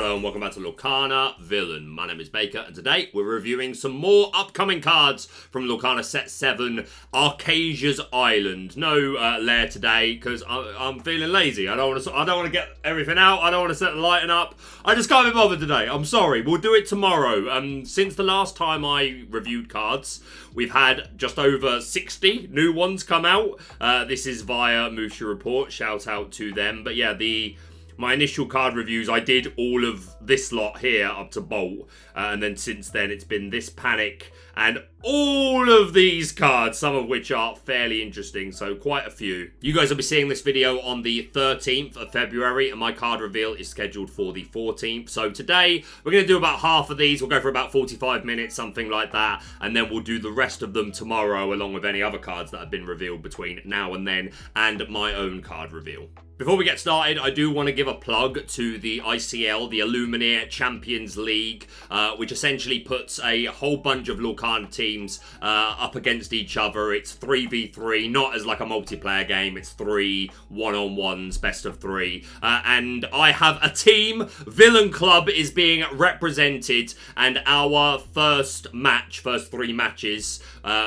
Hello and welcome back to Lorcana Villain. My name is Baker and today we're reviewing some more upcoming cards from Lorcana Set 7, Archazia's Island. No lair today because I'm feeling lazy. I don't want to get everything out. I don't want to set the lighting up. I just can't be bothered today. I'm sorry. We'll do it tomorrow. Since the last time I reviewed cards, we've had just over 60 new ones come out. This is via Mushu Report. Shout out to them. But yeah, my initial card reviews, I did all of this lot here up to Bolt. And then since then, it's been this Panic and all of these cards, some of which are fairly interesting, so quite a few. You guys will be seeing this video on the 13th of February, and my card reveal is scheduled for the 14th. So today, we're going to do about half of these. We'll go for about 45 minutes, something like that, and then we'll do the rest of them tomorrow, along with any other cards that have been revealed between now and then, and my own card reveal. Before we get started, I do want to give a plug to the ICL, the Illuminae Champions League, which essentially puts a whole bunch of Lorcana teams up against each other. It's 3v3, not as like a multiplayer game. It's 3 one-on-ones, best of 3. And I have a team. Villain Club is being represented, and our first 3 matches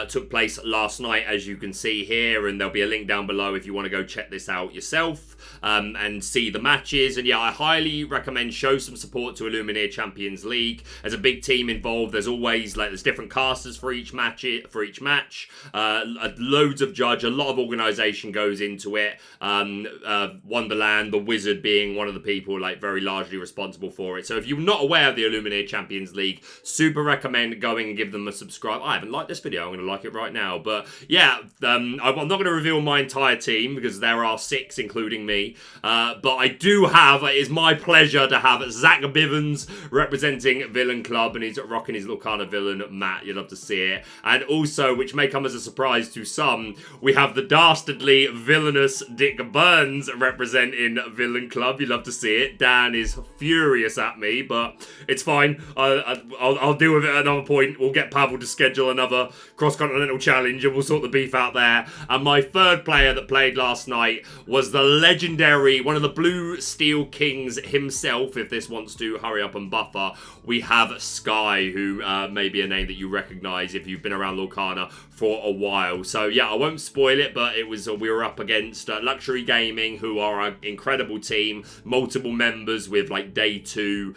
took place last night, as you can see here, and there'll be a link down below if you want to go check this out yourself. And see the matches. And yeah, I highly recommend show some support to Illuminae Champions League. There's a big team involved. There's always there's different casters for each match. Loads of judge, a lot of organisation goes into it. Wonderland, the Wizard, being one of the people very largely responsible for it. So if you're not aware of the Illuminae Champions League, super recommend going and give them a subscribe. I haven't liked this video. I'm going to like it right now. But yeah, I'm not going to reveal my entire team because there are 6, including me. But I do have, it is my pleasure to have Zach Bivens representing Villain Club, and he's rocking his Lorcana Villain mat. You'll love to see it. And also, which may come as a surprise to some, we have the dastardly villainous Dick Burns representing Villain Club. You'll love to see it. Dan is furious at me, but it's fine. I'll deal with it at another point. We'll get Pavel to schedule another cross-continental challenge and we'll sort the beef out there. And my third player that played last night was the legendary, one of the Blue Steel Kings himself, if this wants to hurry up and buffer. We have Sky, who may be a name that you recognise if you've been around Lorcana for a while. So yeah, I won't spoil it, but it was we were up against Luxury Gaming, who are an incredible team, multiple members with day 2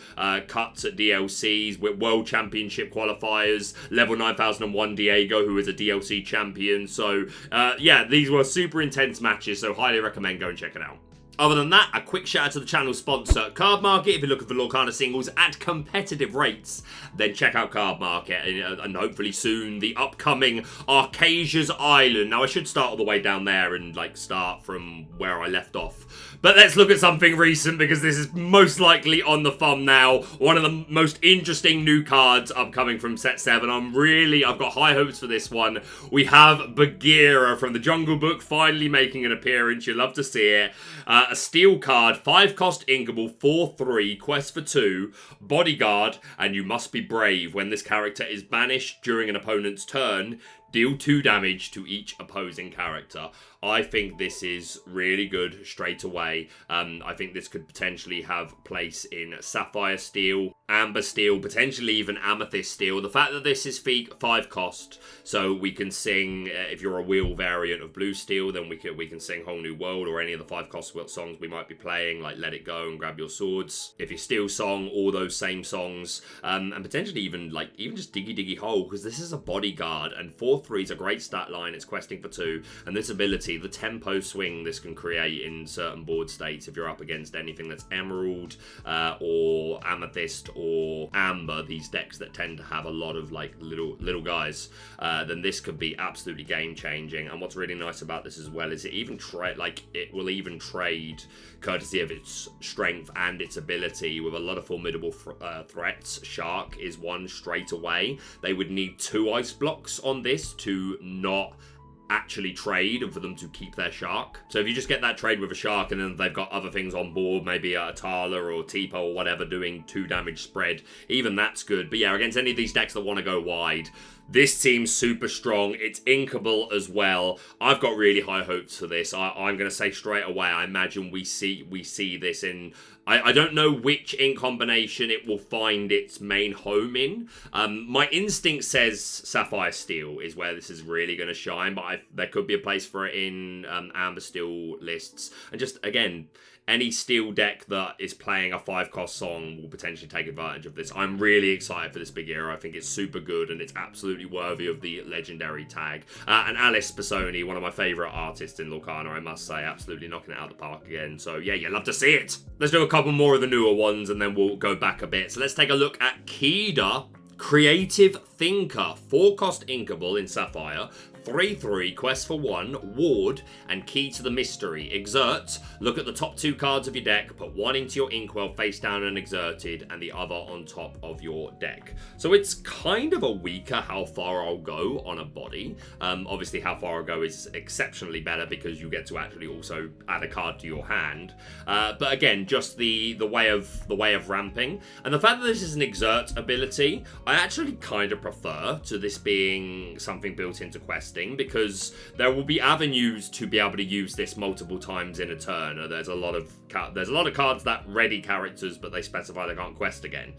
cuts at DLCs, with World Championship qualifiers, level 9001 Diego, who is a DLC champion. So yeah, these were super intense matches, so highly recommend go and check it out. Other than that, a quick shout out to the channel sponsor, Cardmarket. If you're looking for Lorcana singles at competitive rates, then check out Cardmarket. And hopefully soon, the upcoming Archazia's Island. Now, I should start all the way down there and start from where I left off. But let's look at something recent, because this is most likely on the thumbnail. One of the most interesting new cards upcoming from Set 7. I've got high hopes for this one. We have Bagheera from the Jungle Book finally making an appearance. You'll love to see it. A steel card, 5 cost inkable, 4/3, quest for 2, bodyguard, and you must be brave. When this character is banished during an opponent's turn, deal 2 damage to each opposing character. I think this is really good straight away. I think this could potentially have place in Sapphire Steel, Amber Steel, potentially even Amethyst Steel. The fact that this is 5 cost, so we can sing, if you're a wheel variant of Blue Steel, then we can sing Whole New World, or any of the 5 cost songs we might be playing, like Let It Go and Grab Your Swords. If you Steel Song, all those same songs, and potentially even just Diggy Diggy Hole, because this is a bodyguard, and 4/3 is a great stat line. It's questing for 2, and this ability, the tempo swing this can create in certain board states, if you're up against anything that's Emerald or Amethyst or Amber, these decks that tend to have a lot of little guys, then this could be absolutely game changing. And what's really nice about this as well is it will even trade courtesy of its strength and its ability with a lot of formidable threats. Shark is one straight away. They would need 2 ice blocks on this to not actually trade and for them to keep their shark. So if you just get that trade with a shark and then they've got other things on board, maybe a Tala or Tipo or whatever doing 2 damage spread, even that's good. But yeah, against any of these decks that want to go wide, this seems super strong. It's inkable as well. I've got really high hopes for this. I'm going to say straight away, I imagine we see this in I don't know which ink combination it will find its main home in. My instinct says Sapphire Steel is where this is really going to shine, but there could be a place for it in Amber Steel lists. And just, again, any Steel deck that is playing a 5-cost song will potentially take advantage of this. I'm really excited for this Bagheera. I think it's super good and it's absolutely worthy of the legendary tag. And Alice Pisoni, one of my favourite artists in Lorcana, I must say, absolutely knocking it out of the park again. So yeah, you love to see it. Let's do a couple more of the newer ones and then we'll go back a bit. So let's take a look at Kida, Creative Thinker, 4-cost inkable in Sapphire. 3/3, quest for 1, ward, and key to the mystery. Exert, look at the top 2 cards of your deck, put 1 into your inkwell face down and exerted, and the other on top of your deck. So it's kind of a weaker how far I'll go on a body. Obviously how far I'll go is exceptionally better because you get to actually also add a card to your hand. But again, just the way of ramping. And the fact that this is an exert ability, I actually kind of prefer to this being something built into questing, because there will be avenues to be able to use this multiple times in a turn. There's a lot of cards that ready characters, but they specify they can't quest again.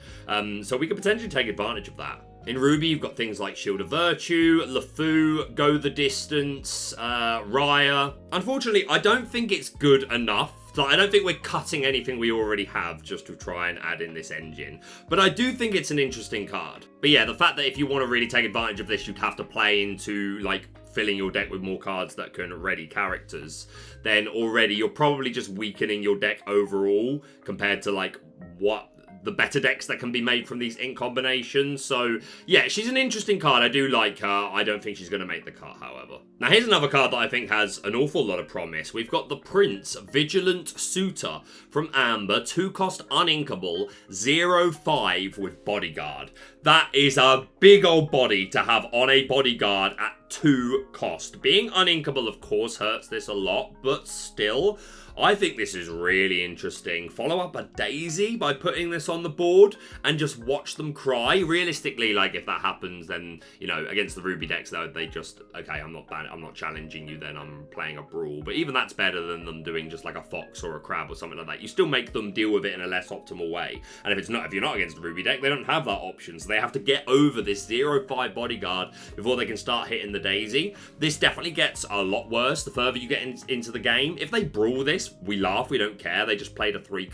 So we could potentially take advantage of that. In Ruby, you've got things like Shield of Virtue, LeFou, Go the Distance, Raya. Unfortunately, I don't think it's good enough. So I don't think we're cutting anything we already have just to try and add in this engine. But I do think it's an interesting card. But yeah, the fact that if you want to really take advantage of this, you'd have to play into, like, filling your deck with more cards that can ready characters, then already you're probably just weakening your deck overall compared to, like, what the better decks that can be made from these ink combinations. So yeah, she's an interesting card. I do like her. I don't think she's going to make the cut, however. Now here's another card that I think has an awful lot of promise. We've got the Prince, Vigilant Suitor from Amber, 2-cost uninkable, 0/5 with Bodyguard. That is a big old body to have on a Bodyguard at 2 cost. Being uninkable, of course, hurts this a lot, but still, I think this is really interesting. Follow up a Daisy by putting this on the board and just watch them cry. Realistically, like, if that happens, then, you know, against the Ruby decks, though, they just, okay, I'm not challenging you, then I'm playing a Brawl. But even that's better than them doing just like a Fox or a Crab or something like that. You still make them deal with it in a less optimal way. And if you're not against the Ruby deck, they don't have that option. So they have to get over this 0/5 Bodyguard before they can start hitting the Daisy. This definitely gets a lot worse the further you get into the game. If they Brawl this, we laugh, we don't care. They just played a 3,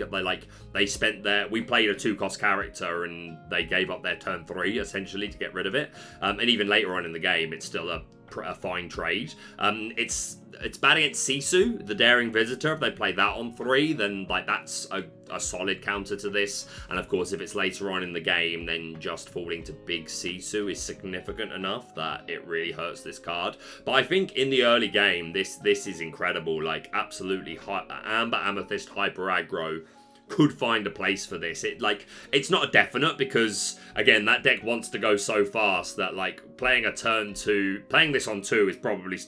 we played a 2-cost character and they gave up their turn 3 essentially to get rid of it. And even later on in the game, it's still a fine trade. It's bad against Sisu, the Daring Visitor. If they play that on 3, then like that's a solid counter to this. And of course, if it's later on in the game, then just falling to Big Sisu is significant enough that it really hurts this card. But I think in the early game, this is incredible. Like, absolutely Amber Amethyst Hyper Aggro could find a place for this. It's not a definite because, again, that deck wants to go so fast that, like, playing this on 2 is probably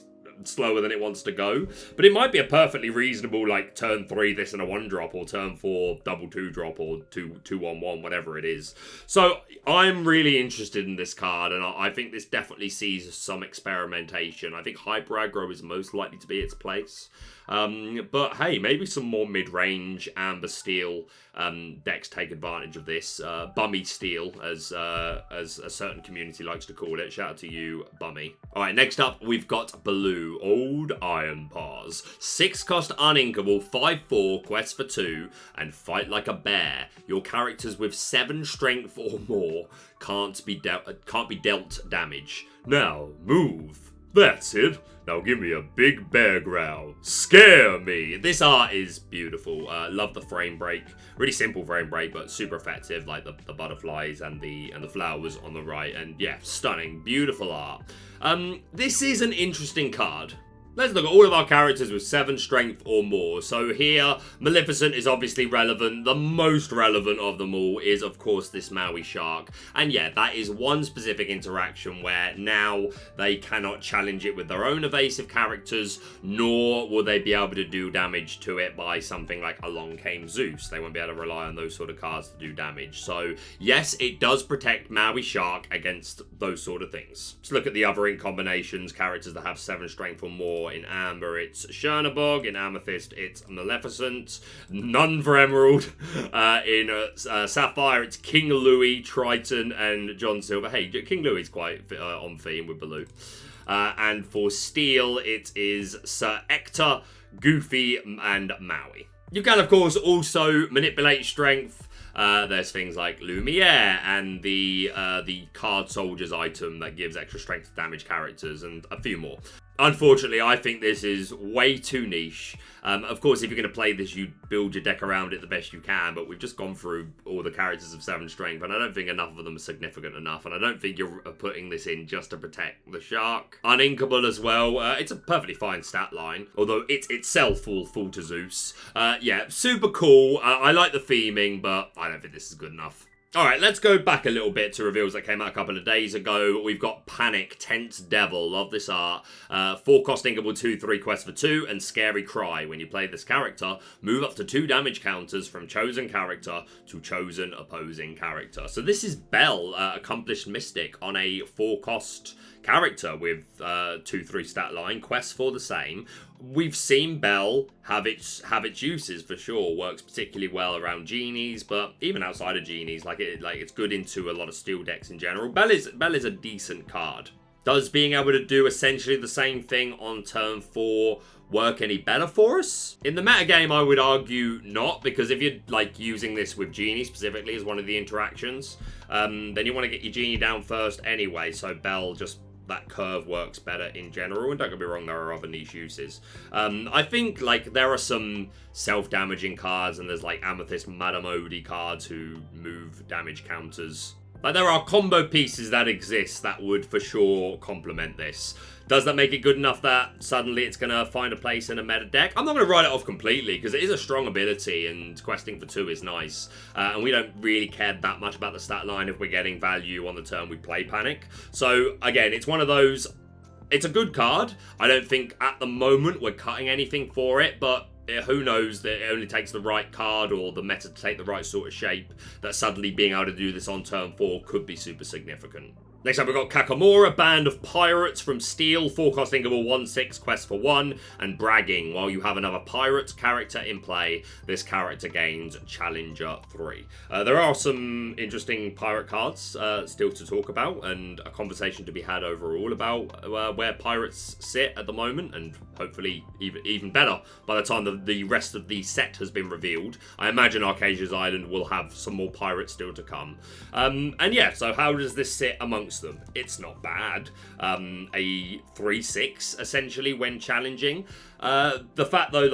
slower than it wants to go. But it might be a perfectly reasonable, like, turn 3 this and a 1-drop, or turn 4 double 2-drop, or 2/1/1, whatever it is. So I'm really interested in this card, and I think this definitely sees some experimentation. I think Hyper Aggro is most likely to be its place. But hey, maybe some more mid-range Amber Steel decks take advantage of this. Bummy Steel, as a certain community likes to call it. Shout out to you, Bummy. Alright, next up, we've got Baloo, Old Iron Paws. 6-cost uninkable, 5/4, quest for 2, and fight like a bear. Your characters with 7 strength or more can't be dealt damage. Now, move. That's it. Now give me a big bear growl. Scare me. This art is beautiful. Love the frame break. Really simple frame break, but super effective. Like the butterflies and the flowers on the right. And yeah, stunning. Beautiful art. This is an interesting card. Let's look at all of our characters with 7 strength or more. So here, Maleficent is obviously relevant. The most relevant of them all is, of course, this Maui Shark. And yeah, that is one specific interaction where now they cannot challenge it with their own evasive characters, nor will they be able to do damage to it by something like Along Came Zeus. They won't be able to rely on those sort of cards to do damage. So yes, it does protect Maui Shark against those sort of things. Let's look at the other ink combinations, characters that have 7 strength or more. for, in Amber, it's Chernabog. In Amethyst, it's Maleficent. None for Emerald. In Sapphire, it's King Louis, Triton, and John Silver. Hey, King Louis is quite on theme with Baloo. And for Steel, it is Sir Ector, Goofy, and Maui. You can, of course, also manipulate strength. There's things like Lumiere and the Card Soldiers item that gives extra strength to damage characters, and a few more. Unfortunately, I think this is way too niche. Of course, if you're going to play this, you build your deck around it the best you can, but we've just gone through all the characters of 7 strength, and I don't think enough of them are significant enough, and I don't think you're putting this in just to protect the shark. Uninkable as well. It's a perfectly fine stat line, although it itself will fall to Zeus. Yeah, super cool. I like the theming, but I don't think this is good enough. Alright, let's go back a little bit to reveals that came out a couple of days ago. We've got Panic, Tense Devil, love this art. 4-cost Inkable 2/3 quest for 2, and Scary Cry. When you play this character, move up to 2 damage counters from chosen character to chosen opposing character. So this is Belle, Accomplished Mystic, on a 4-cost character with 2/3 stat line, quests for the same. We've seen Belle have its uses for sure. Works particularly well around genies, but even outside of genies, it's good into a lot of steel decks in general. Belle is a decent card. Does being able to do essentially the same thing on turn 4 work any better for us? In the metagame, I would argue not, because if you're using this with Genie specifically as one of the interactions, then you want to get your Genie down first anyway, so Belle just... that curve works better in general, and don't get me wrong, there are other niche uses. I think there are some self-damaging cards, and there's Amethyst Madame Odie cards who move damage counters. There are combo pieces that exist that would for sure complement this. Does that make it good enough that suddenly it's going to find a place in a meta deck? I'm not going to write it off completely, because it is a strong ability, and questing for 2 is nice. And we don't really care that much about the stat line if we're getting value on the turn we play Panic. So, again, it's one of those... It's a good card. I don't think at the moment we're cutting anything for it, but... who knows, that it only takes the right card or the meta to take the right sort of shape, that suddenly being able to do this on turn 4 could be super significant. Next up, we've got Kakamora, Band of Pirates from Steel, 4-cost Inkable 1/6 quest for 1, and Bragging. While you have another pirate character in play, this character gains Challenger 3. There are some interesting pirate cards still to talk about, and a conversation to be had overall about where pirates sit at the moment, and hopefully even better by the time the rest of the set has been revealed. I imagine Archazia's Island will have some more pirates still to come. And yeah, so how does this sit amongst them? It's not bad. A 3/6 essentially when challenging. The fact though,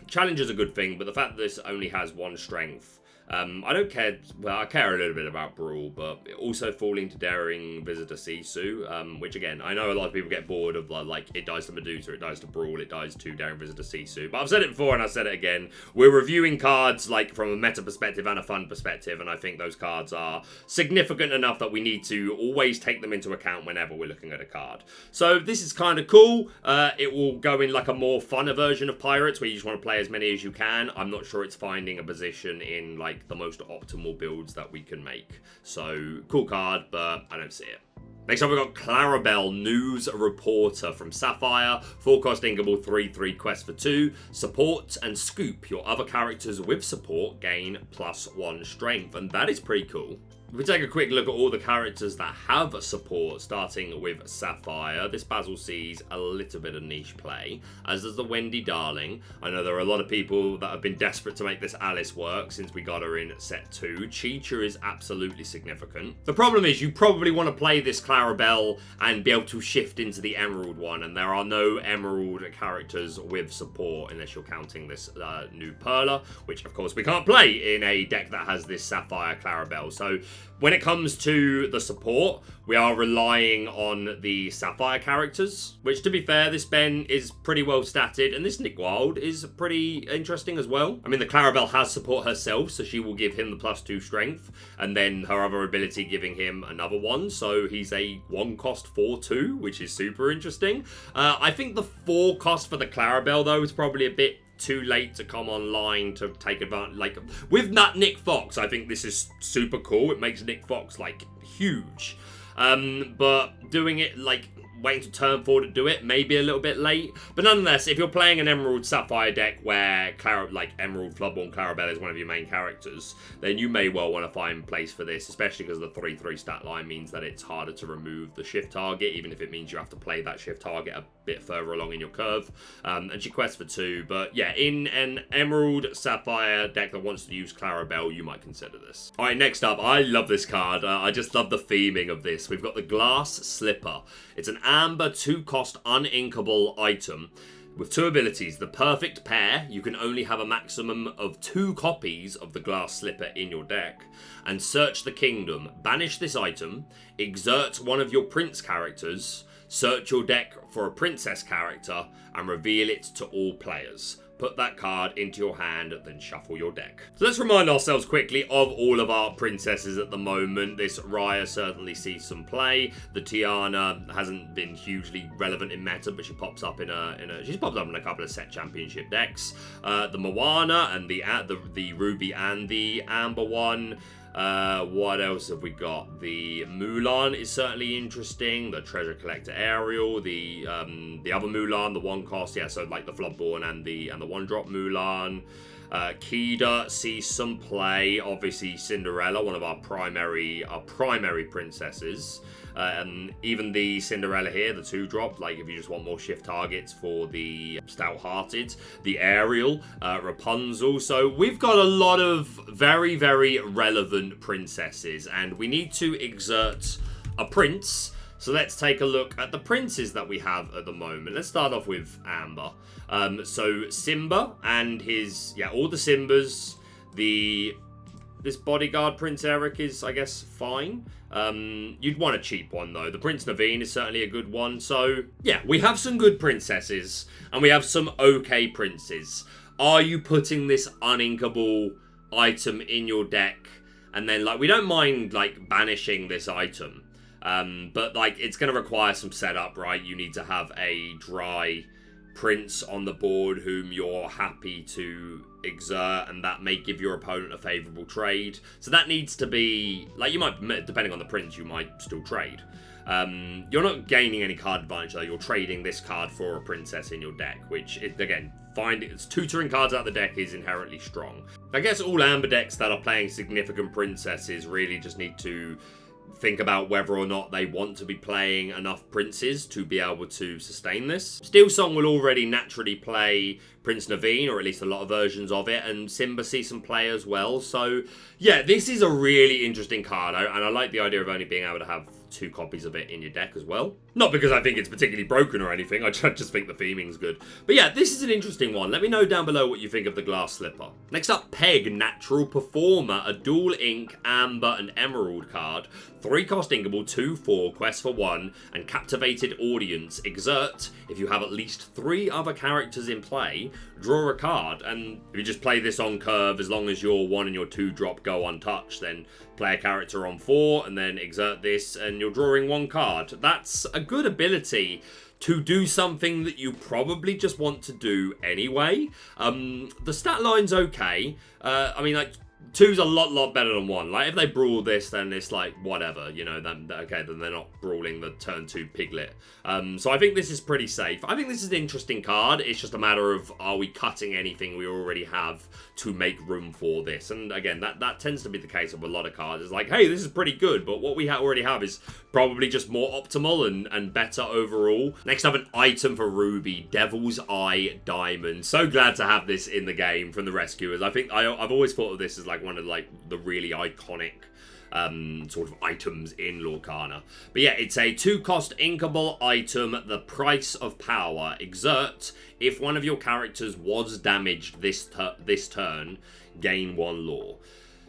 challenge is a good thing, but the fact that this only has 1 strength, I don't care. Well, I care a little bit about Brawl, but also falling to Daring Visitor Sisu, which again, I know a lot of people get bored of it dies to Medusa, it dies to Brawl, it dies to Daring Visitor Sisu. But I've said it before and I said it again. We're reviewing cards from a meta perspective and a fun perspective, and I think those cards are significant enough that we need to always take them into account whenever we're looking at a card. So this is kind of cool. It will go in a more funner version of Pirates where you just want to play as many as you can. I'm not sure it's finding a position in the most optimal builds that we can make. So, cool card, but I don't see it. Next up, we've got Clarabelle, News Reporter from Sapphire, 4-cost Inkable 3/3 quest for 2, support and scoop. Your other characters with support gain +1 strength, and that is pretty cool. If we take a quick look at all the characters that have support, starting with Sapphire, this Basil sees a little bit of niche play, as does the Wendy Darling. I know there are a lot of people that have been desperate to make this Alice work since we got her in set 2. Cheetah is absolutely significant. The problem is you probably want to play this Clarabelle and be able to shift into the Emerald one, and there are no Emerald characters with support unless you're counting this new Perla, which of course we can't play in a deck that has this Sapphire Clarabelle. So when it comes to the support, we are relying on the Sapphire characters, which to be fair, this Ben is pretty well statted, and this Nick Wilde is pretty interesting as well. I mean, the Clarabelle has support herself, so she will give him the +2 strength, and then her other ability giving him another 1, so he's a 1-cost 4/2, which is super interesting. I think the 4-cost for the Clarabelle, though, is probably a bit too late to come online to take advantage. With that Nick Fox, I think this is super cool. It makes Nick Fox huge, but doing it waiting to turn 4 to do it, maybe a little bit late. But nonetheless, if you're playing an Emerald Sapphire deck where Emerald Floodborn Clarabelle is one of your main characters, then you may well want to find place for this, especially because the 3/3 stat line means that it's harder to remove the shift target, even if it means you have to play that shift target a bit further along in your curve. And she quests for 2, but yeah, in an Emerald Sapphire deck that wants to use Clarabelle, you might consider this. Alright, next up, I love this card. I just love the theming of this. We've got the Glass Slipper. It's an amber 2-cost uninkable item with 2 abilities. The perfect pair, you can only have a maximum of 2 copies of the Glass Slipper in your deck. And Search the Kingdom. Banish this item, exert one of your prince characters, search your deck for a princess character, and reveal it to all players. Put that card into your hand, then shuffle your deck. So let's remind ourselves quickly of all of our princesses at the moment. This Raya certainly sees some play. The Tiana hasn't been hugely relevant in meta, but she pops up she's popped up in a couple of set championship decks. The Moana and the Ruby and the Amber one. What else have we got? The Mulan is certainly interesting. The Treasure Collector Ariel, the other Mulan, the 1-cost, yeah, so like the Floodborn and the 1-drop Mulan. Kida sees some play. Obviously, Cinderella, one of our primary princesses. Even the Cinderella here, the 2-drop, like if you just want more shift targets for the Stout-Hearted, the Ariel, Rapunzel. So we've got a lot of very, very relevant princesses, and we need to exert a prince. So let's take a look at the princes that we have at the moment. Let's start off with Amber. So Simba and all the Simbas. This bodyguard Prince Eric is, I guess, fine. You'd want a cheap one, though. The Prince Naveen is certainly a good one. So, yeah, we have some good princesses, and we have some okay princes. Are you putting this uninkable item in your deck? And then, we don't mind, banishing this item. But, it's going to require some setup, right? You need to have a dry prince on the board whom you're happy to exert, and that may give your opponent a favourable trade. So that needs to be, you might, depending on the prince, you might still trade. You're not gaining any card advantage, though. You're trading this card for a princess in your deck, which, it's tutoring cards out of the deck is inherently strong. I guess all Amber decks that are playing significant princesses really just need to think about whether or not they want to be playing enough princes to be able to sustain this. Steelsong will already naturally play Prince Naveen, or at least a lot of versions of it, and Simba sees some play as well. So, yeah, this is a really interesting card, and I like the idea of only being able to have 2 copies of it in your deck as well. Not because I think it's particularly broken or anything, I just think the theming's good. But yeah, this is an interesting one. Let me know down below what you think of the Glass Slipper. Next up, Peg, Natural Performer, a dual ink, amber and emerald card. 3-cost inkable, 2/4, quest for 1, and Captivated Audience. Exert, if you have at least 3 other characters in play, draw a card, and if you just play this on curve, as long as your 1 and your 2-drop go untouched, then play a character on 4, and then exert this, and you're drawing 1 card. That's a good ability to do something that you probably just want to do anyway. The stat line's okay. 2's a lot better than 1. If they brawl this, then it's whatever, then they're not brawling the turn 2 Piglet. So I think this is pretty safe. I think this is an interesting card. It's just a matter of, are we cutting anything we already have to make room for this? And again, that tends to be the case of a lot of cards. It's hey, this is pretty good, but what we already have is probably just more optimal and better overall. Next up, an item for Ruby, Devil's Eye Diamond. So glad to have this in the game from the Rescuers. I think I've always thought of this as one of the really iconic sort of items in Lorcana. But yeah, it's a 2-cost inkable item, the Price of Power. Exert, if one of your characters was damaged this turn, gain 1 lore.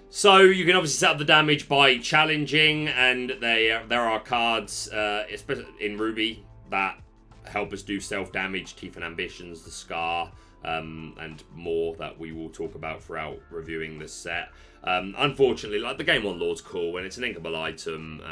So you can obviously set up the damage by challenging, and there are cards, especially in Ruby, that help us do self-damage, Teeth and Ambitions, the Scar, and more that we will talk about throughout reviewing this set. Unfortunately, the Game 1 Lore's cool, and it's an inkable item.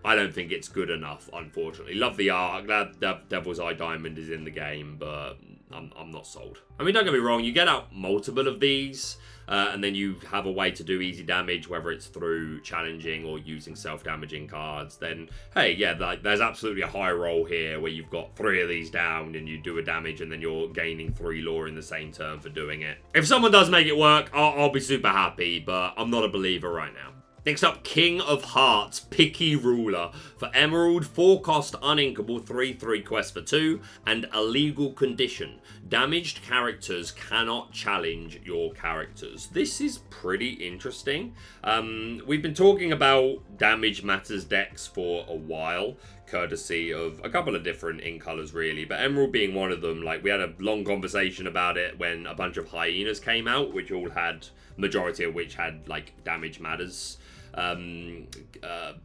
I don't think it's good enough, unfortunately. Love the art. Glad Devil's Eye Diamond is in the game, but I'm not sold. I mean, don't get me wrong, you get out multiple of these, and then you have a way to do easy damage, whether it's through challenging or using self-damaging cards, then, hey, yeah, like, there's absolutely a high roll here where you've got 3 of these down and you do a damage and then you're gaining 3 lore in the same turn for doing it. If someone does make it work, I'll be super happy, but I'm not a believer right now. Next up, King of Hearts, Picky Ruler. For Emerald, 4-cost uninkable 3/3 quest for 2, and a legal condition. Damaged characters cannot challenge your characters. This is pretty interesting. We've been talking about Damage Matters decks for a while, courtesy of a couple of different ink colors really, but Emerald being one of them. Like, we had a long conversation about it when a bunch of hyenas came out, which all had, majority of which had like Damage Matters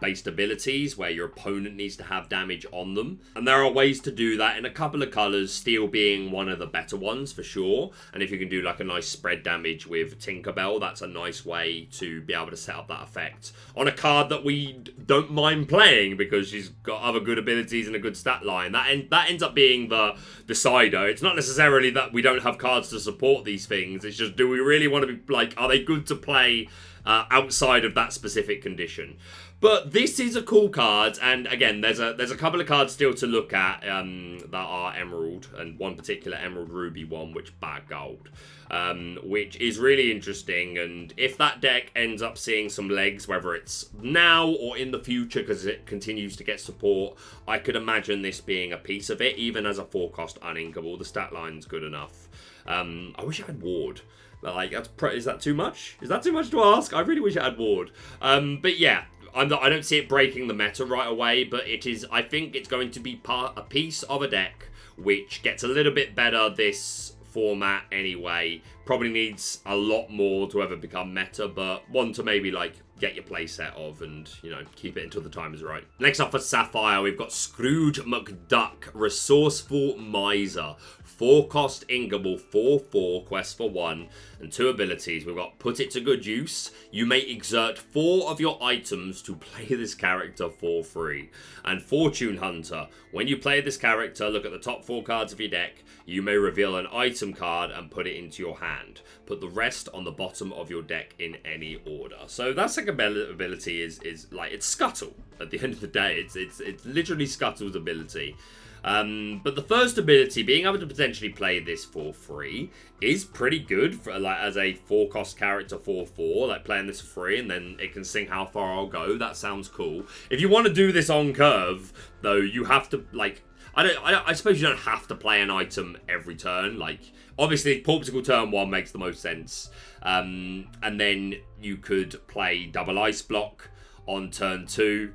based abilities where your opponent needs to have damage on them, and there are ways to do that in a couple of colors, steel being one of the better ones for sure. And if you can do like a nice spread damage with Tinkerbell, that's a nice way to be able to set up that effect on a card that we don't mind playing because she's got other good abilities and a good stat line. That ends up being the decider. It's not necessarily that we don't have cards to support these things, it's just, do we really want to be like, are they good to play outside of that specific condition? But this is a cool card, and again, there's a couple of cards still to look at that are Emerald, and one particular Emerald Ruby one, which bag gold, which is really interesting. And if that deck ends up seeing some legs, whether it's now or in the future, because it continues to get support, I could imagine this being a piece of it, even as a 4-cost uninkable. The stat line's good enough. I wish I had Ward. Like, is that too much? Is that too much to ask? I really wish I had Ward. But yeah, I don't see it breaking the meta right away, but it is. I think it's going to be a piece of a deck which gets a little bit better this format anyway. Probably needs a lot more to ever become meta, but one to maybe like get your playset of and, you know, keep it until the time is right. Next up for Sapphire, we've got Scrooge McDuck, Resourceful Miser. 4-cost inkable, 4/4 quest for 1, and 2 abilities. We've got Put It to Good Use. You may exert 4 of your items to play this character for free. And Fortune Hunter. When you play this character, look at the top 4 cards of your deck. You may reveal an item card and put it into your hand. Put the rest on the bottom of your deck in any order. So that second ability is like, it's Scuttle. At the end of the day, it's literally Scuttle's ability. But the first ability, being able to potentially play this for free, is pretty good for like as a 4-cost character 4/4, like playing this for free, and then it can sing How Far I'll Go. That sounds cool. If you want to do this on curve, though, you have to like, I suppose you don't have to play an item every turn. Like, obviously, Porpsicle turn 1 makes the most sense, and then you could play double Ice Block on turn 2.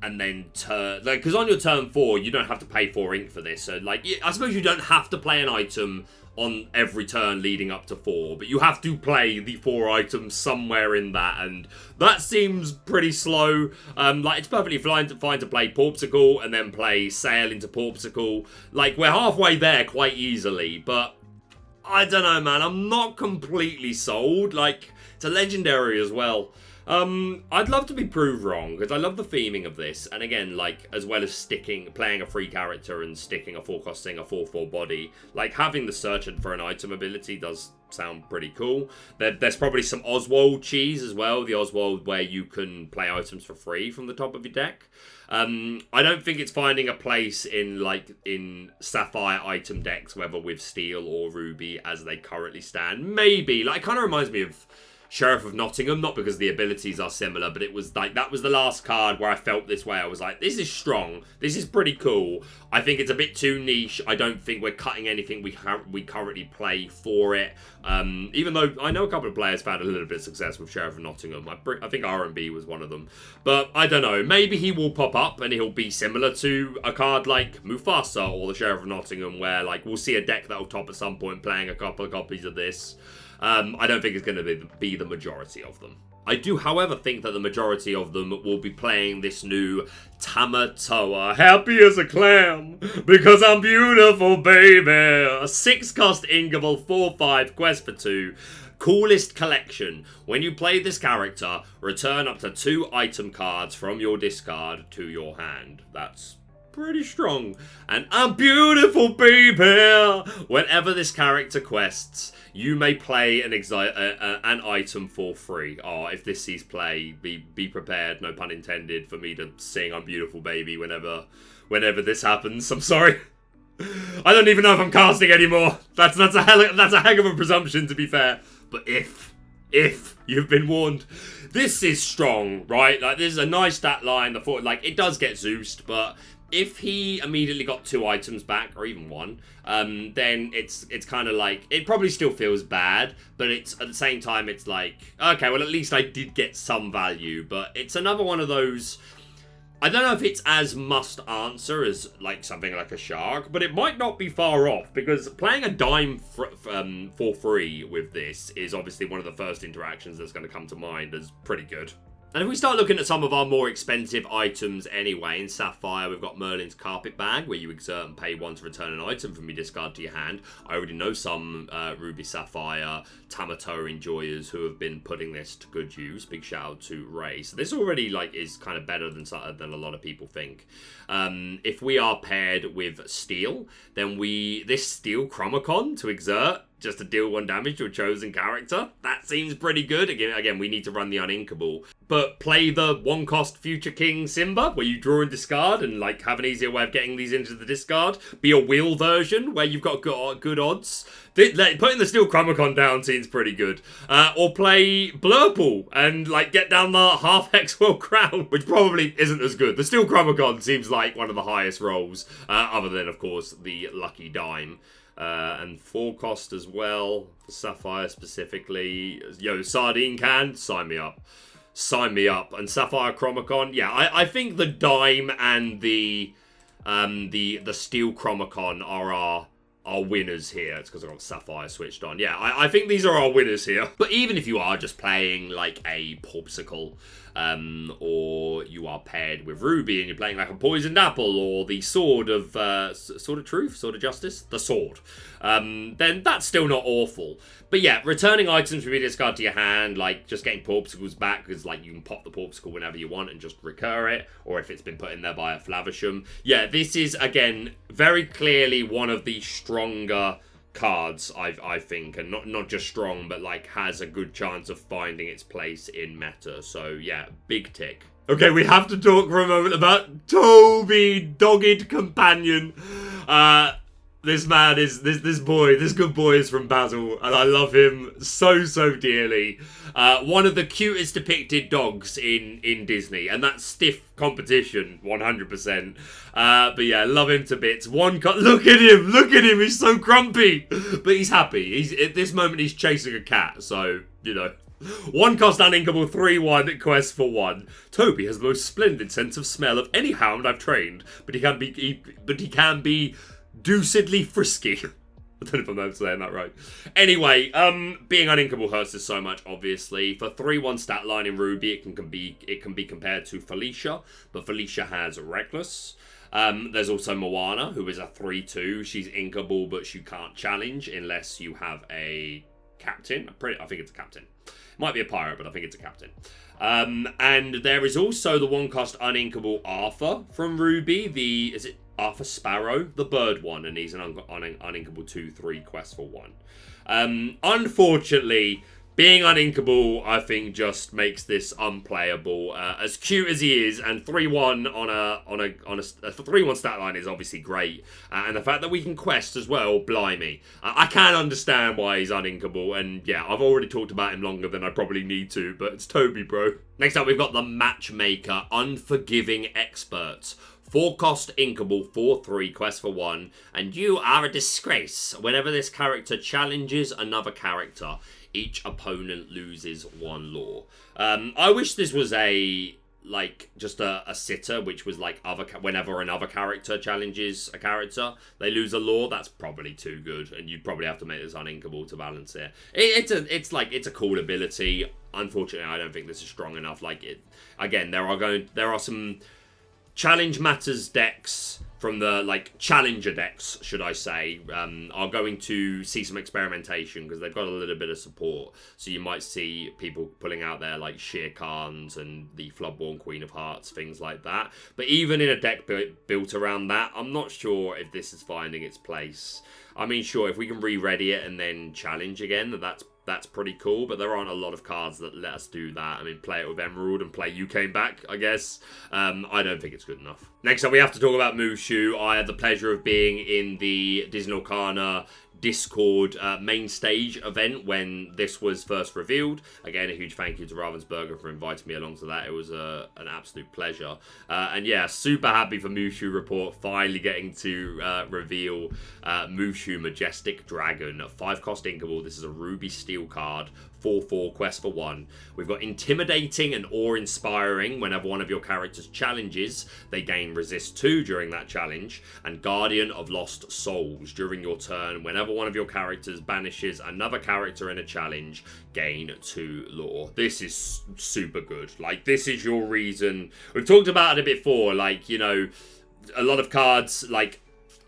And then like, because on your turn 4, you don't have to pay 4 ink for this. So, like, I suppose you don't have to play an item on every turn leading up to 4, but you have to play the 4 items somewhere in that, and that seems pretty slow. Like, it's perfectly fine to play Porpsicle and then play Sail into Porpsicle. Like, we're halfway there quite easily, but I don't know, man. I'm not completely sold. Like, it's a legendary as well. I'd love to be proved wrong, because I love the theming of this, and again, like, as well as playing a free character and sticking a 4-cost thing, a 4/4 body, like, having the search for an item ability does sound pretty cool. There's probably some Oswald cheese as well, the Oswald where you can play items for free from the top of your deck. I don't think it's finding a place in Sapphire item decks, whether with Steel or Ruby as they currently stand. Maybe, like, it kind of reminds me of Sheriff of Nottingham, not because the abilities are similar, but it was like, that was the last card where I felt this way. I was like, this is strong. This is pretty cool. I think it's a bit too niche. I don't think we're cutting anything we currently play for it. Even though I know a couple of players found a little bit of success with Sheriff of Nottingham. I think R&B was one of them. But I don't know. Maybe he will pop up and he'll be similar to a card like Mufasa or the Sheriff of Nottingham, where like we'll see a deck that'll top at some point playing a couple of copies of this. I don't think it's going to be the majority of them. I do, however, think that the majority of them will be playing this new Tamatoa, happy as a clam, because I'm beautiful, baby. A 6-cost inkable 4/5 quest for 2. Coolest collection. When you play this character, return up to 2 item cards from your discard to your hand. That's pretty strong. And I'm beautiful, baby! Whenever this character quests, you may play an item for free. Oh, if this sees play, be prepared, no pun intended, for me to sing I'm beautiful, baby whenever this happens. I'm sorry. I don't even know if I'm casting anymore. That's a heck of a presumption, to be fair. But if you've been warned, this is strong, right? Like, this is a nice stat line. Like, it does get Zeused, but if he immediately got 2 items back, or even 1, then it's kind of like, it probably still feels bad, but it's at the same time, it's like, okay, well, at least I did get some value. But it's another one of those, I don't know if it's as must answer as like something like a shark, but it might not be far off, because playing a dime for free with this is obviously one of the first interactions that's going to come to mind as pretty good. And if we start looking at some of our more expensive items anyway, in Sapphire we've got Merlin's Carpet Bag, where you exert and pay 1 to return an item from your discard to your hand. I already know some Ruby Sapphire Tamatoa enjoyers who have been putting this to good use. Big shout out to Ray. So this already like is kind of better than a lot of people think. If we are paired with Steel, then this Steel Chromacon to exert, just to deal 1 damage to a chosen character. That seems pretty good. Again, we need to run the uninkable. But play the 1-cost Future King Simba, where you draw and discard, and like have an easier way of getting these into the discard. Be a wheel version, where you've got good odds. Putting the Steel Chromacon down seems pretty good. Or play Blurple, and like get down the half Hexwell Crown, which probably isn't as good. The Steel Chromacon seems like one of the highest rolls, other than, of course, the Lucky Dime. And 4 cost as well, Sapphire specifically. Yo, Sardine Can, sign me up. Sign me up. And Sapphire Chromacon, yeah, I think the Dime and the Steel Chromacon are our winners here. It's because I've got Sapphire switched on. Yeah, I think these are our winners here. But even if you are just playing like a Popsicle, or you are paired with Ruby and you're playing like a Poisoned Apple or the Sword of Truth, Sword of Justice, the Sword, then that's still not awful. But yeah, returning items from your discard to your hand, like just getting Popsicles back, because like you can pop the Popsicle whenever you want and just recur it, or if it's been put in there by a Flavisham. Yeah, this is, again, very clearly one of the stronger cards, I think, and not just strong, but like has a good chance of finding its place in meta. So yeah, big tick. Okay, we have to talk for a moment about TOBY, Dogged Companion. This man is, this good boy is from Basel, and I love him so dearly. One of the cutest depicted dogs in Disney, and that's stiff competition, 100%. But yeah, love him to bits. Look at him, he's so grumpy. But he's happy. At this moment, he's chasing a cat, so, you know. 1 cost uninkable, 3/1 quest for 1. TOBY has the most splendid sense of smell of any hound I've trained, but he can be deucedly frisky. I don't know if I'm saying that right. Anyway, being uninkable hurts us so much, obviously. For 3/1 stat line in Ruby, it can be compared to Felicia, but Felicia has Reckless. There's also Moana, who is a 3/2. She's inkable, but she can't challenge unless you have a captain. I think it's a captain. Might be a pirate, but I think it's a captain. And there is also the 1-cost uninkable Arthur from Ruby. Is it Arthur Sparrow? The bird one, and he's an uninkable 2/3 quest for 1. Unfortunately, being uninkable, I think, just makes this unplayable. As cute as he is, and 3/1 on a 3/1 stat line is obviously great, and the fact that we can quest as well, blimey. I can understand why he's uninkable, and yeah, I've already talked about him longer than I probably need to, but it's TOBY, bro. Next up, we've got the Matchmaker, Unforgiving Expert. 4-cost inkable, 4/3 quest for 1, and you are a disgrace. Whenever this character challenges another character, each opponent loses 1 law. I wish this was just a sitter, which was like whenever another character challenges a character, they lose a law. That's probably too good, and you'd probably have to make this uninkable to balance it. It's a cool ability. Unfortunately, I don't think this is strong enough. Again, there are some Challenge Matters decks from the, like, challenger decks, should I say, are going to see some experimentation because they've got a little bit of support. So you might see people pulling out their, like, Shere Khans and the Floodborn Queen of Hearts, things like that. But even in a deck built around that, I'm not sure if this is finding its place. I mean, sure, if we can re-ready it and then challenge again, that's pretty cool, but there aren't a lot of cards that let us do that. I mean, play it with Emerald and play You Came Back, I guess. I don't think it's good enough. Next up, we have to talk about Mushu. I had the pleasure of being in the Disney Lorcana Discord main stage event when this was first revealed. Again, a huge thank you to Ravensburger for inviting me along to that. It was an absolute pleasure. And yeah, super happy for Mushu Report finally getting to reveal Mushu Majestic Dragon. A 5-cost inkable. This is a Ruby Steel card. 4/4 quest for 1. We've got Intimidating and Awe-Inspiring. Whenever one of your characters challenges, they gain resist 2 during that challenge. And Guardian of Lost Souls. During your turn, whenever one of your characters banishes another character in a challenge, gain 2 lore. This is super good. Like, this is your reason. We've talked about it before. Like, you know, a lot of cards, like,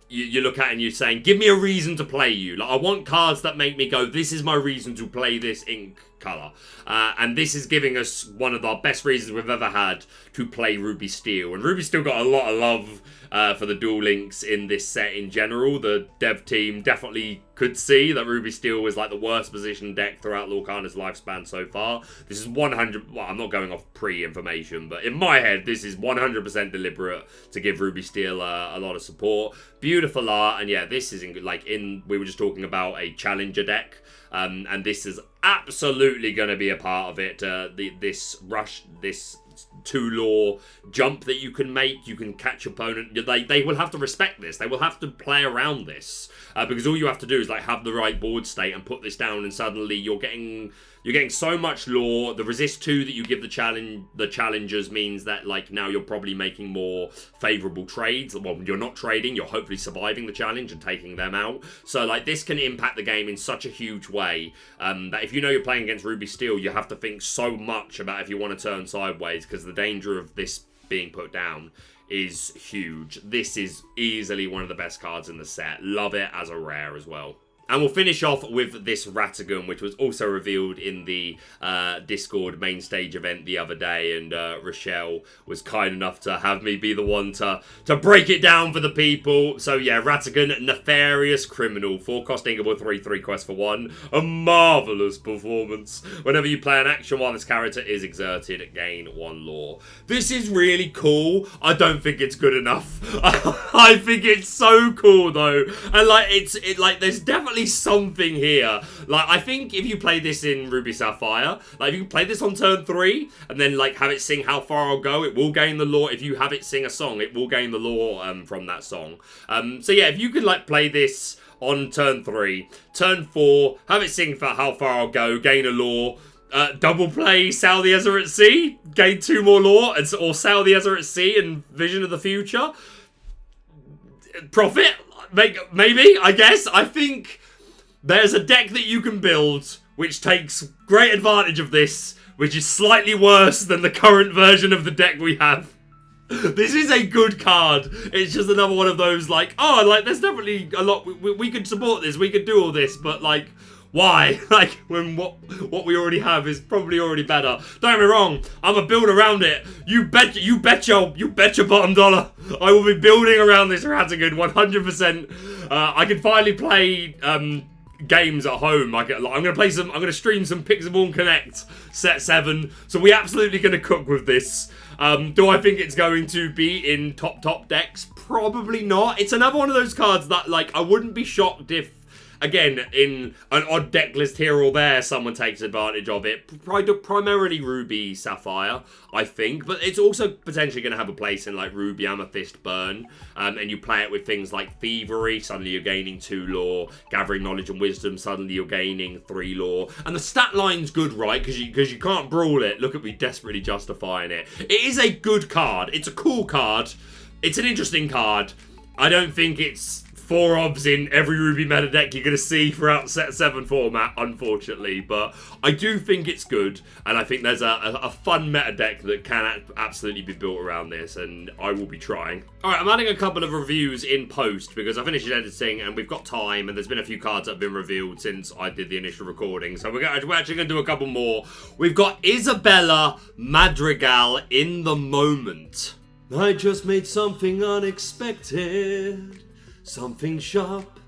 you look at it and you're saying, give me a reason to play you. Like, I want cards that make me go, this is my reason to play this ink color. And this is giving us one of our best reasons we've ever had to play Ruby Steel. And Ruby Steel got a lot of love for the dual links in this set in general. The dev team definitely could see that Ruby Steel was like the worst positioned deck throughout Lorcana's lifespan so far. This is 100... Well, I'm not going off pre-information, but in my head, this is 100% deliberate to give Ruby Steel a lot of support. Beautiful art, and yeah, this is we were just talking about a challenger deck. And this is absolutely going to be a part of it. This 2 lore jump that you can make, you can catch opponent. They will have to respect this. They will have to play around this because all you have to do is like have the right board state and put this down, and suddenly you're getting so much lore. The resist 2 that you give the challengers means that like now you're probably making more favorable trades. Well, you're not trading, you're hopefully surviving the challenge and taking them out. So like this can impact the game in such a huge way that if you know you're playing against Ruby Steel, you have to think so much about if you want to turn sideways, because the danger of this being put down is huge. This is easily one of the best cards in the set. Love it as a rare as well. And we'll finish off with this Ratigan, which was also revealed in the Discord main stage event the other day. And Rochelle was kind enough to have me be the one to break it down for the people. So yeah, Ratigan, Nefarious Criminal. 4-cost inkable, 3/3 quest for 1. A marvellous performance. Whenever you play an action while this character is exerted, gain 1 lore. This is really cool. I don't think it's good enough. I think it's so cool though. And like, there's definitely something here. Like, I think if you play this in Ruby Sapphire, like if you play this on turn 3 and then like have it sing How Far I'll Go, it will gain the lore. If you have it sing a song, it will gain the lore from that song. So yeah, if you could like play this on turn 3, turn 4, have it sing for How Far I'll Go, gain a lore. Double play Sail the Azure at Sea, gain 2 more lore, or Sail the Azure at Sea and Vision of the Future. Profit? Maybe, I guess. I think there's a deck that you can build which takes great advantage of this, which is slightly worse than the current version of the deck we have. This is a good card. It's just another one of those like, oh, like there's definitely a lot, we could support this, we could do all this, but like, why? Like, when what we already have is probably already better. Don't get me wrong, I'm a build around it. You bet your bottom dollar. I will be building around this Ratigan 100%. I can finally play games at home. I'm gonna stream some Pixelborn Connect set 7. So we absolutely gonna cook with this. Do I think it's going to be in top decks? Probably not. It's another one of those cards that like I wouldn't be shocked if, again, in an odd deck list here or there, someone takes advantage of it. Primarily Ruby Sapphire, I think. But it's also potentially going to have a place in like Ruby Amethyst Burn. And you play it with things like Thievery. Suddenly you're gaining 2 lore. Gathering Knowledge and Wisdom. Suddenly you're gaining 3 lore. And the stat line's good, right? Because you can't brawl it. Look at me desperately justifying it. It is a good card. It's a cool card. It's an interesting card. I don't think it's 4 obs in every Ruby meta deck you're going to see throughout set 7 format, unfortunately. But I do think it's good, and I think there's a fun meta deck that can absolutely be built around this, and I will be trying. Alright, I'm adding a couple of reviews in post because I finished editing and we've got time, and there's been a few cards that have been revealed since I did the initial recording. So we're actually going to do a couple more. We've got Isabela Madrigal in the moment. I just made something unexpected. Something sharp,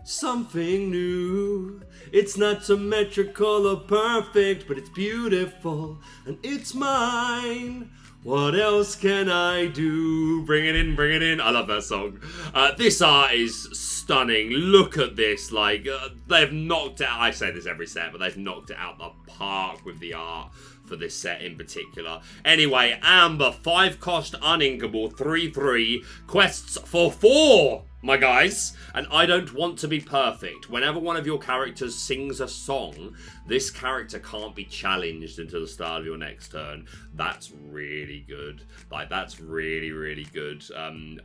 something new. It's not symmetrical or perfect, but it's beautiful, and it's mine. What else can I do? Bring it in, bring it in. I love that song. This art is stunning. Look at this. Like, they've knocked it out. I say this every set, but they've knocked it out the park with the art for this set in particular. Anyway, Amber, 5 cost uninkable, 3/3, quests for 4, my guys. And I don't want to be perfect. Whenever one of your characters sings a song, this character can't be challenged until the start of your next turn. That's really good. Like, that's really, really good.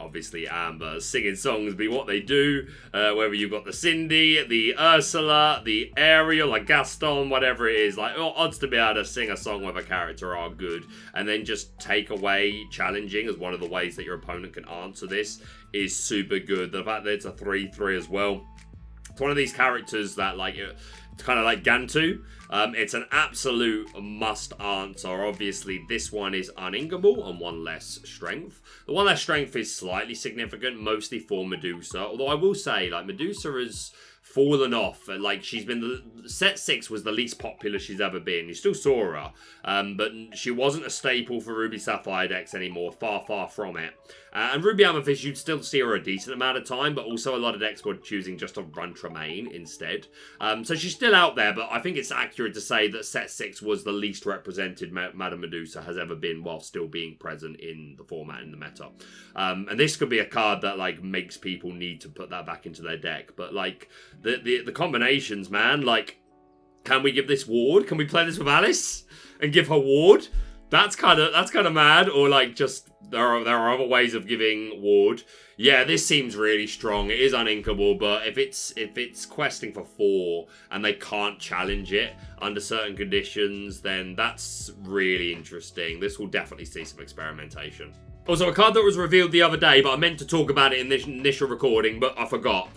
Obviously, Amber, singing songs be what they do. Whether you've got the Cindy, the Ursula, the Ariel, like Gaston, whatever it is. Like, odds to be able to sing a song with a character are good. And then just take away challenging as one of the ways that your opponent can answer this is super good. The fact that it's a 3/3 as well. It's one of these characters that, like, it's kind of like Gantu. It's an absolute must answer. Obviously, this one is uninkable and 1 less strength. The 1 less strength is slightly significant, mostly for Medusa. Although I will say, like, Medusa has fallen off. Like, she's been set 6 was the least popular she's ever been. You still saw her, but she wasn't a staple for Ruby Sapphire decks anymore. Far, far from it. And Ruby Amethyst, you'd still see her a decent amount of time, but also a lot of decks were choosing just to run Tremaine instead. So she's still out there, but I think it's accurate to say that set 6 was the least represented Madame Medusa has ever been, while still being present in the format, in the meta. And this could be a card that, like, makes people need to put that back into their deck. But, like, the combinations, man, like, can we give this ward? Can we play this with Alice and give her ward? That's kind of mad. Or, like, just there are other ways of giving ward. Yeah, this seems really strong. It is uninkable, but if it's questing for 4 and they can't challenge it under certain conditions, then that's really interesting. This will definitely see some experimentation. Also, a card that was revealed the other day, but I meant to talk about it in this initial recording, but I forgot.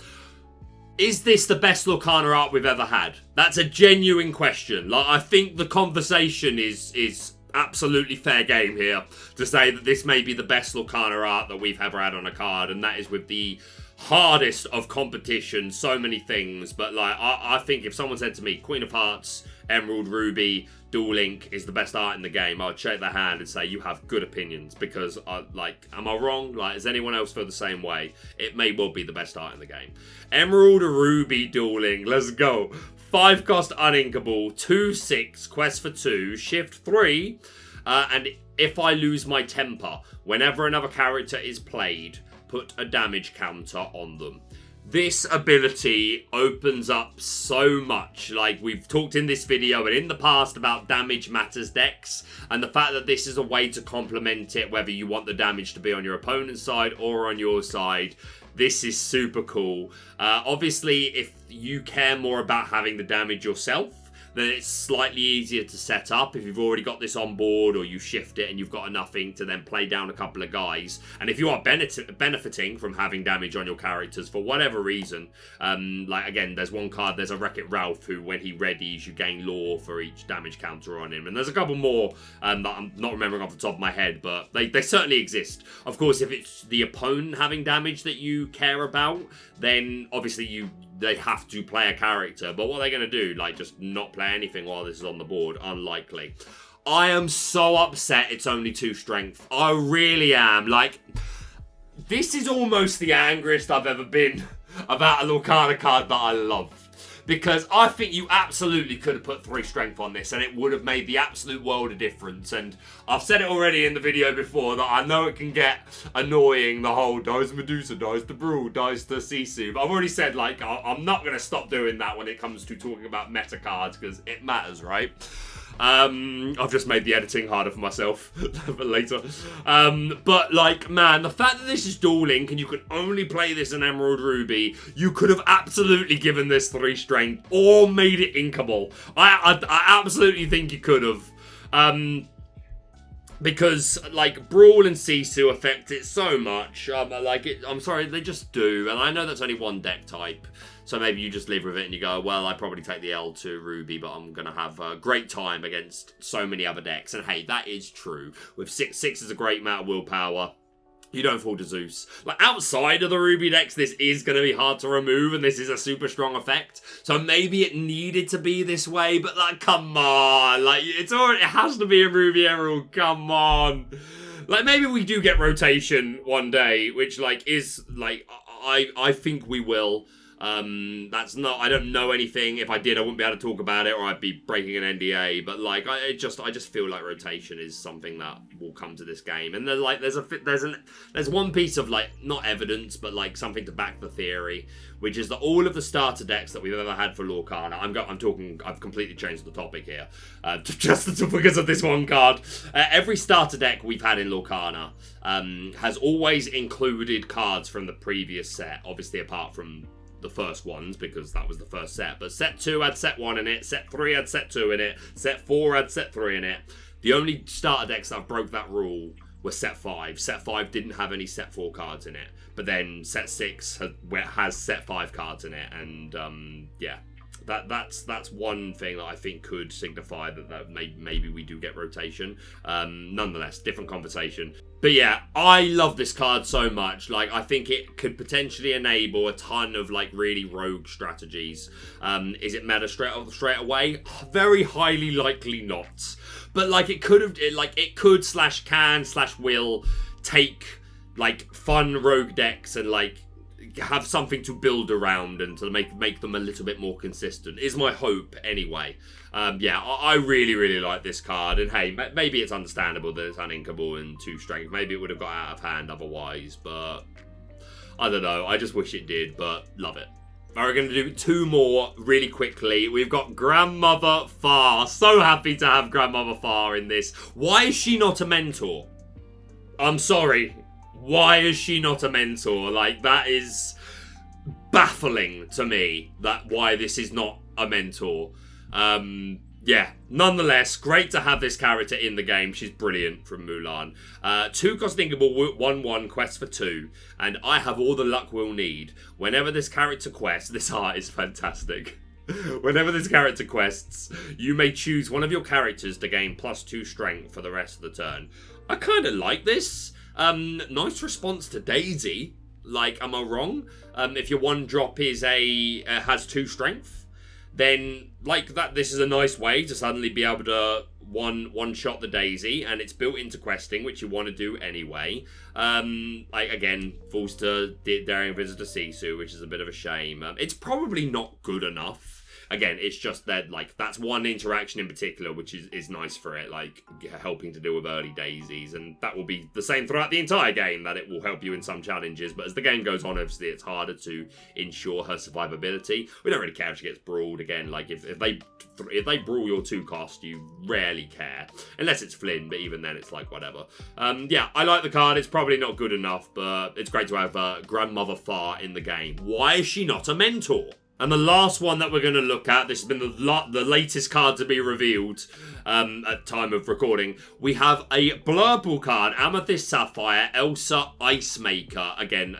Is this the best Lorcana art we've ever had? That's a genuine question. Like, I think the conversation is absolutely fair game here to say that this may be the best Lorcana art that we've ever had on a card, and that is with the hardest of competition, so many things. But, like, I think if someone said to me, Queen of Hearts, Emerald, Ruby, Duel Link is the best art in the game, I'd shake their hand and say, you have good opinions, because, like, am I wrong? Like, does anyone else feel the same way? It may well be the best art in the game. Emerald, Ruby, Duel Link, let's go. 5 cost uninkable, 2/6, quest for 2, shift 3, and if I lose my temper, whenever another character is played, put a damage counter on them. This ability opens up so much. Like, we've talked in this video and in the past about damage matters decks, and the fact that this is a way to complement it, whether you want the damage to be on your opponent's side or on your side. This is super cool. Obviously, if you care more about having the damage yourself, then it's slightly easier to set up if you've already got this on board, or you shift it and you've got enough ink to then play down a couple of guys. And if you are benefiting from having damage on your characters for whatever reason, like, again, there's one card, there's a Wreck-It Ralph, who, when he readies, you gain lore for each damage counter on him. And there's a couple more that I'm not remembering off the top of my head, but they certainly exist. Of course, if it's the opponent having damage that you care about, then obviously they have to play a character. But what are they going to do? Like, just not play anything while this is on the board? Unlikely. I am so upset it's only 2 strength. I really am. Like, this is almost the angriest I've ever been about a Lorcana card that I love. Because I think you absolutely could have put 3 strength on this and it would have made the absolute world of difference. And I've said it already in the video before that I know it can get annoying, the whole dies Medusa, dies the Brawl, dies the Sisu. But I've already said, like, I'm not going to stop doing that when it comes to talking about meta cards, because it matters, right? I've just made the editing harder for myself for later. But like, man, the fact that this is Duel Link and you can only play this in Emerald Ruby, you could have absolutely given this 3 strength or made it inkable. I absolutely think you could have. Because, like, Brawl and Sisu affect it so much. I'm sorry, they just do. And I know that's only one deck type. So maybe you just live with it and you go, well, I'd probably take the L2 Ruby, but I'm going to have a great time against so many other decks. And hey, that is true. With 6 is a great amount of willpower. You don't fall to Zeus. Like, outside of the Ruby decks, this is going to be hard to remove, and this is a super strong effect. So maybe it needed to be this way, but, like, come on. Like, it has to be a Ruby Emerald. Come on. Like, maybe we do get rotation one day, which, like, is, like, I think we will. That's not, I don't know anything. If I did, I wouldn't be able to talk about it, or I'd be breaking an NDA. But like, I just feel like rotation is something that will come to this game. And there's one piece of like, not evidence, but like something to back the theory, which is that all of the starter decks that we've ever had for Lorcana, I've completely changed the topic here, just because of this one card. Every starter deck we've had in Lorcana has always included cards from the previous set, obviously apart from the first ones, because that was the first set. But set 2 had set 1 in it, set 3 had set 2 in it, set 4 had set 3 in it. The only starter decks that broke that rule were set 5. Set 5 didn't have any set 4 cards in it. But then set 6 has set 5 cards in it. And yeah, that's one thing that I think could signify that maybe we do get rotation. Nonetheless, different conversation. But yeah, I love this card so much. Like, I think it could potentially enable a ton of like really rogue strategies. Is it meta straight away? Very highly likely not. But like, it could / will take like fun rogue decks and like have something to build around and to make them a little bit more consistent, is my hope anyway. Yeah, I really, really like this card. And hey, maybe it's understandable that it's uninkable and 2 strength. Maybe it would have got out of hand otherwise, but I don't know. I just wish it did, but love it. We're going to do 2 more really quickly. We've got Grandmother Far. So happy to have Grandmother Far in this. Why is she not a mentor? I'm sorry. Why is she not a mentor? Like, that is baffling to me, that why this is not a mentor. Yeah, nonetheless, great to have this character in the game. She's brilliant from Mulan. 2 cost inkable, 1/1, quest for 2. And I have all the luck we'll need. Whenever this character quests, this art is fantastic. Whenever this character quests, you may choose one of your characters to gain +2 strength for the rest of the turn. I kind of like this. Nice response to Daisy. Like, am I wrong? If your 1-drop is has 2 strength, then like that, this is a nice way to suddenly be able to one-shot the Daisy, and it's built into questing, which you want to do anyway. Like, again, falls to Daring Visitor Sisu, which is a bit of a shame. It's probably not good enough. Again, it's just that, like, that's one interaction in particular, which is nice for it, like, helping to deal with early daisies, and that will be the same throughout the entire game, that it will help you in some challenges, but as the game goes on, obviously, it's harder to ensure her survivability. We don't really care if she gets brawled. Again, like, if they brawl your 2 cost, you rarely care, unless it's Flynn, but even then, it's like, whatever. Yeah, I like the card. It's probably not good enough, but it's great to have Grandmother Far in the game. Why is she not a mentor? And the last one that we're going to look at, this has been the latest card to be revealed at time of recording. We have a Blurple card, Amethyst Sapphire, Elsa Icemaker. Again,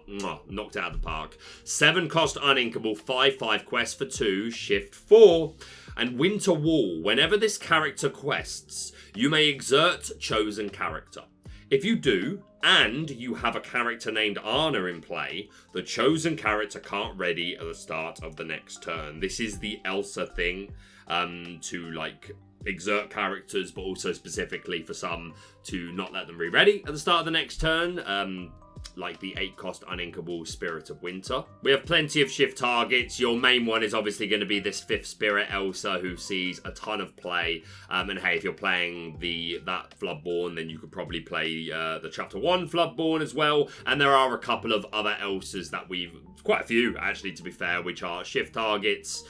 knocked it out of the park. 7 cost uninkable, 5/5 quest for 2, shift 4. And Winter Wall. Whenever this character quests, you may exert chosen character. If you do, and you have a character named Anna in play, the chosen character can't ready at the start of the next turn. This is the Elsa thing, to like exert characters, but also specifically for some to not let them re-ready at the start of the next turn. Like the 8 cost uninkable Spirit of Winter. We have plenty of shift targets. Your main one is obviously going to be this 5th Spirit Elsa, who sees a ton of play. And hey, if you're playing that Floodborn, then you could probably play the Chapter 1 Floodborn as well. And there are a couple of other Elsas that quite a few actually, to be fair, which are shift targets.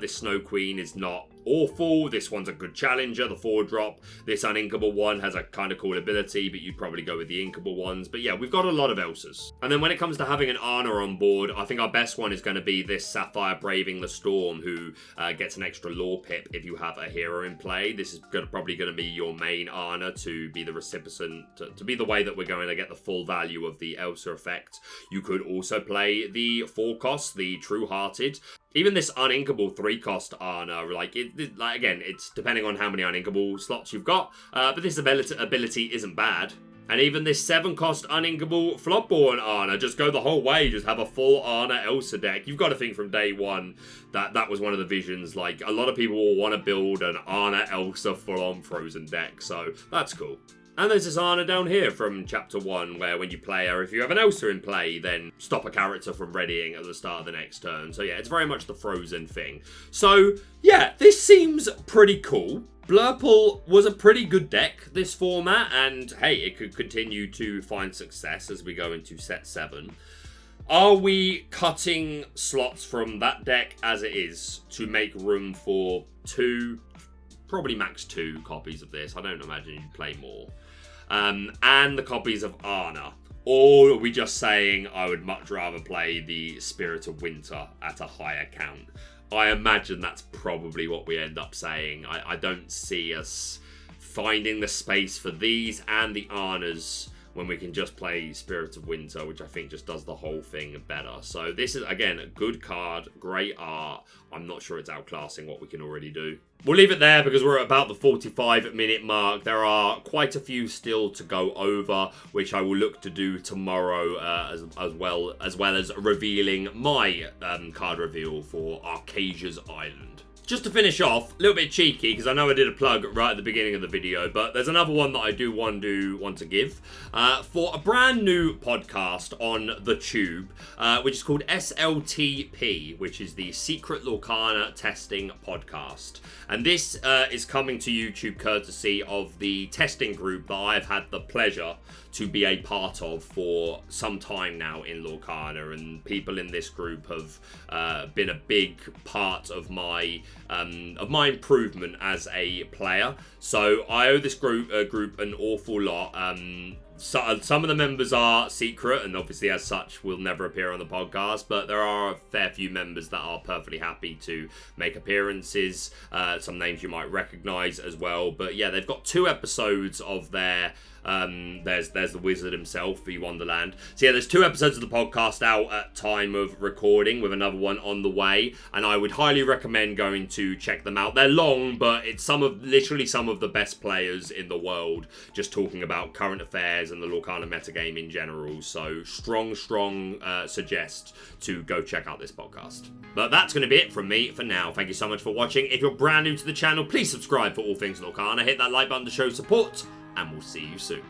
This Snow Queen is not awful. This one's a good challenger, the 4-drop. This uninkable one has a kind of cool ability, but you'd probably go with the inkable ones. But yeah, we've got a lot of Elsas. And then when it comes to having an Anna on board, I think our best one is going to be this Sapphire Braving the Storm, who gets an extra lore pip if you have a hero in play. This is probably going to be your main Anna to be the recipient, to be the way that we're going to get the full value of the Elsa effect. You could also play the 4-cost, the True-Hearted. Even this uninkable 3-cost Anna, like again, it's depending on how many uninkable slots you've got, but this ability isn't bad. And even this 7-cost uninkable Flopborn Anna, just go the whole way, just have a full Anna Elsa deck. You've got to think from day one that was one of the visions. Like, a lot of people will want to build an Anna Elsa full-on Frozen deck, so that's cool. And there's this Anna down here from Chapter 1, where when you play her, if you have an Elsa in play, then stop a character from readying at the start of the next turn. So yeah, it's very much the Frozen thing. So yeah, this seems pretty cool. Blurple was a pretty good deck, this format, and hey, it could continue to find success as we go into Set 7. Are we cutting slots from that deck as it is to make room for 2, probably max 2 copies of this? I don't imagine you'd play more. And the copies of Anna. Or are we just saying I would much rather play the Spirit of Winter at a higher count? I imagine that's probably what we end up saying. I don't see us finding the space for these and the Annas when we can just play Spirit of Winter, which I think just does the whole thing better. So this is, again, a good card, great art. I'm not sure it's outclassing what we can already do. We'll leave it there because we're at about the 45-minute mark. There are quite a few still to go over, which I will look to do tomorrow, as well as revealing my card reveal for Archazia's Island. Just to finish off, a little bit cheeky, because I know I did a plug right at the beginning of the video, but there's another one that I do want to give. For a brand new podcast on the Tube, which is called SLTP, which is the Secret Lorcana Testing Podcast. And this is coming to YouTube courtesy of the testing group that I've had the pleasure to be a part of for some time now in Lorcana, and people in this group have been a big part of my improvement as a player. So I owe this group an awful lot. So, some of the members are secret, and obviously as such will never appear on the podcast, but there are a fair few members that are perfectly happy to make appearances. Some names you might recognize as well, but yeah, they've got 2 episodes of their there's the wizard himself, V Wonderland. So yeah, there's 2 episodes of the podcast out at time of recording, with another one on the way, and I would highly recommend going to check them out. They're long, but it's literally some of the best players in the world, just talking about current affairs and the Lorcana metagame in general. So strong suggest to go check out this podcast. But that's going to be it from me for now. Thank you so much for watching. If you're brand new to the channel, please subscribe for all things Lorcana. Hit that like button to show support, and we'll see you soon.